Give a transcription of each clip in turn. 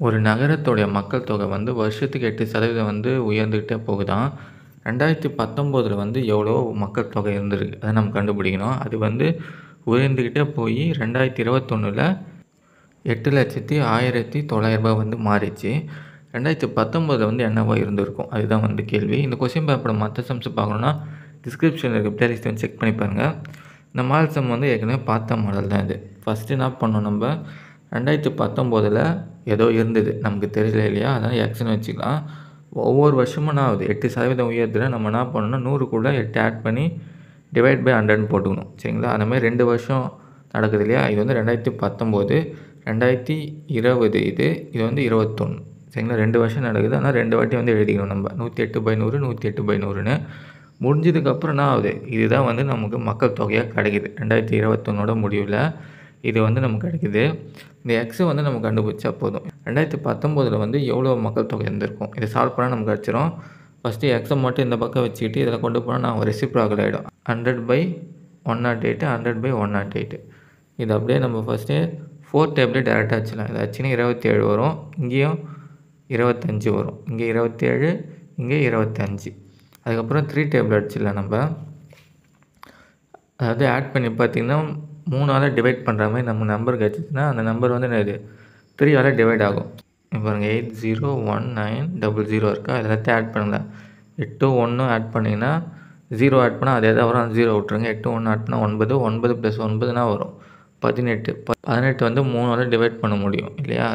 ஒரு நகரத்துடைய மக்கள் தொகை வந்து வருஷத்துக்கு 8% வந்து உயர்ந்துக்கிட்டே போகுதாம். 2019 வந்து எவ்வளோ மக்கள் தொகை இருந்திருக்கு. அத நம்ம கண்டுபிடிக்கணும். அது வந்து உயர்ந்துக்கிட்டே போய் 2021ல 8,01,900 வந்து மாறிச்சு. 2019 வந்து என்னவா இருந்திருக்கும்? அதுதான் வந்து கேள்வி. இந்த கொஸ்டின் பேப்பரோட மற்ற சம்ஸ் பார்க்கணுன்னா டிஸ்கிரிப்ஷனில் இருக்க பிளேலிஸ்ட் வந்து செக் பண்ணி பாருங்கள். இந்த மாடல் சம் வந்து ஏற்கனவே பார்த்த மாடல் தான் இது. ஃபஸ்ட்டு என்ன பண்ணோம் நம்ம 2019ல் ஏதோ இருந்தது நமக்கு தெரியல இல்லையா, அதனால் எக்ஸ்ன்னு வச்சுக்கலாம். ஒவ்வொரு வருஷமும் என்ன ஆகுது 8% உயர்த்துல நம்ம என்ன பண்ணணும்னா 100 கூட 8 ஆட் பண்ணி டிவைட் பை 100ன்னு போட்டுக்கணும். சரிங்களா, அந்த மாதிரி 2 வருஷம் நடக்குது இல்லையா. இது வந்து 2019, 2020 இது வந்து 21. சரிங்களா, 2 வருஷம் நடக்குது. ஆனால் 2 வாட்டி வந்து எழுதிக்கணும் நம்ம 108/100 108/100ன்னு. முடிஞ்சதுக்கப்புறம் என்ன ஆகுது, இதுதான் வந்து நமக்கு மக்கள் தொகையாக கிடைக்குது. 2021ஓட முடிவில் இது வந்து நமக்கு கிடைக்குது. இந்த எக்ஸை வந்து நம்ம கண்டுபிடிச்சா போதும். 2019 வந்து எவ்வளோ மக்கள் தொகை இருந்திருக்கும், இதை சால்வ் பண்ணால் நமக்கு கிடச்சிரும். ஃபஸ்ட்டு எக்ஸை மட்டும் இந்த பக்கம் வச்சுக்கிட்டு இதில் கொண்டு போனால் நான் ரெசிப்ராக்கல் ஆகிடும். 100/108 100/108. இது அப்படியே நம்ம ஃபஸ்ட்டு 4 டேபிளே டேரெக்டாக வச்சுக்கலாம். இது ஆச்சுன்னா 27 வரும், இங்கேயும் 25 வரும், இங்கே 27, இங்கே 25. அதுக்கப்புறம் 3 டேபிள் அடிச்சிடலாம் நம்ம. அதாவது ஆட் பண்ணி பார்த்திங்கன்னா 3ஆல் டிவைட் பண்ணுற மாதிரி நம்ம நம்பர் கிடச்சிச்சின்னா அந்த நம்பர் வந்து என்னது 3ஆல் டிவைட் ஆகும். இப்போ பாருங்கள் 801900 இருக்கா, எல்லாத்தையும் ஆட் பண்ணுங்கள். 8 1 ஆட் பண்ணிங்கன்னா 0 ஆட் பண்ணால் அதே தான் வரும், அந்த 0 விட்ருங்க. 8 1 ஆட் பண்ணால் 9, 9 + 9னா வரும் 18. 18 வந்து 3ஆல் டிவைட் பண்ண முடியும் இல்லையா,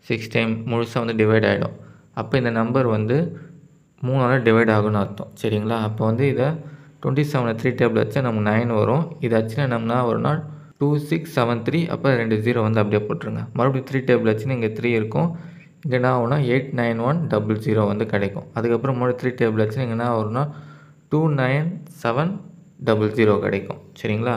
6 டைம் முழுசாக வந்து டிவைட் ஆகிடும். அப்போ இந்த நம்பர் வந்து 3ஆல் டிவைட் ஆகும்னு அர்த்தம். சரிங்களா, அப்போ வந்து இதை 27 3 டேபிள் வச்சா நமக்கு 9 வரும். இது ஆச்சுன்னா நம்ம என்ன வரும்னா 2673. அப்போ 2 0 வந்து அப்படியே போட்டுருங்க. மறுபடியும் 3 டேபிள் வச்சுன்னா இங்கே 3 இருக்கும், இங்கே என்ன ஆகும்னா 89100 வந்து கிடைக்கும். அதுக்கப்புறம் மறுபடியும் 3 டேபிள் வச்சுன்னா இங்கே என்ன வரும்னா 29700 கிடைக்கும். சரிங்களா,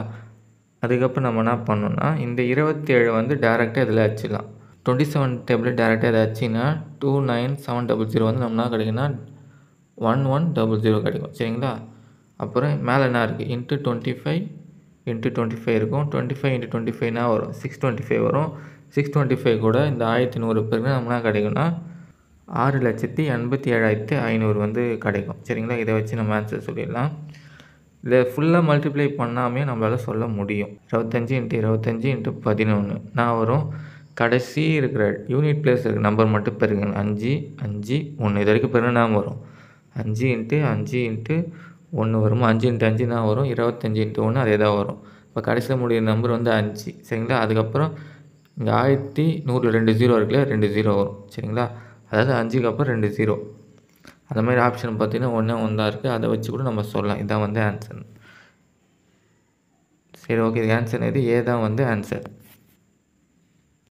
அதுக்கப்புறம் நம்ம என்ன பண்ணணும்னா இந்த 27 வந்து டேரெக்டாக இதில் வச்சிடலாம். 27 டேபிள் டேரெக்டாக இதை வச்சிங்கன்னா 29700 வந்து நம்ம என்ன கிடைக்குன்னா 1100 கிடைக்கும். சரிங்களா, அப்புறம் மேலே என்ன இருக்குது இன்ட்டு 25 × 25 இருக்கும். 25 × 25 வரும் 625 வரும். 625 கூட இந்த 1100 பேருக்கு நம்ம என்ன கிடைக்கும்னா 6,87,500 வந்து கிடைக்கும். சரிங்களா, இதை வச்சு நம்ம ஆன்சர் சொல்லிடலாம். இதை ஃபுல்லாக மல்டிப்ளை பண்ணாமே நம்மளால் சொல்ல முடியும். 25 × 25 × 11 நான் வரும். கடைசி இருக்கிற யூனிட் பிளேஸ் இருக்கிற நம்பர் மட்டும் பெருங்க. 5 5 1 இது வரைக்கும் பெருங்க நாம் வரும் 5 × 5 × 1 வரும். 5 × 5 தான் வரும், 25 × 1 அதே தான் வரும். இப்போ கடைசியில் முடிய நம்பர் வந்து 5. சரிங்களா, அதுக்கப்புறம் இங்கே 1100 2 0 இருக்குல்ல, 2 0 வரும். சரிங்களா, அதாவது 5க்கு அப்புறம் 2 0. அந்த மாதிரி ஆப்ஷன் பார்த்தீங்கன்னா 1 1 தான் இருக்குது. அதை வச்சு கூட நம்ம சொல்லலாம். இதான் வந்து ஆன்சர். சரி, ஓகே, இது ஆன்சர் இது ஏ தான் வந்து ஆன்சர்.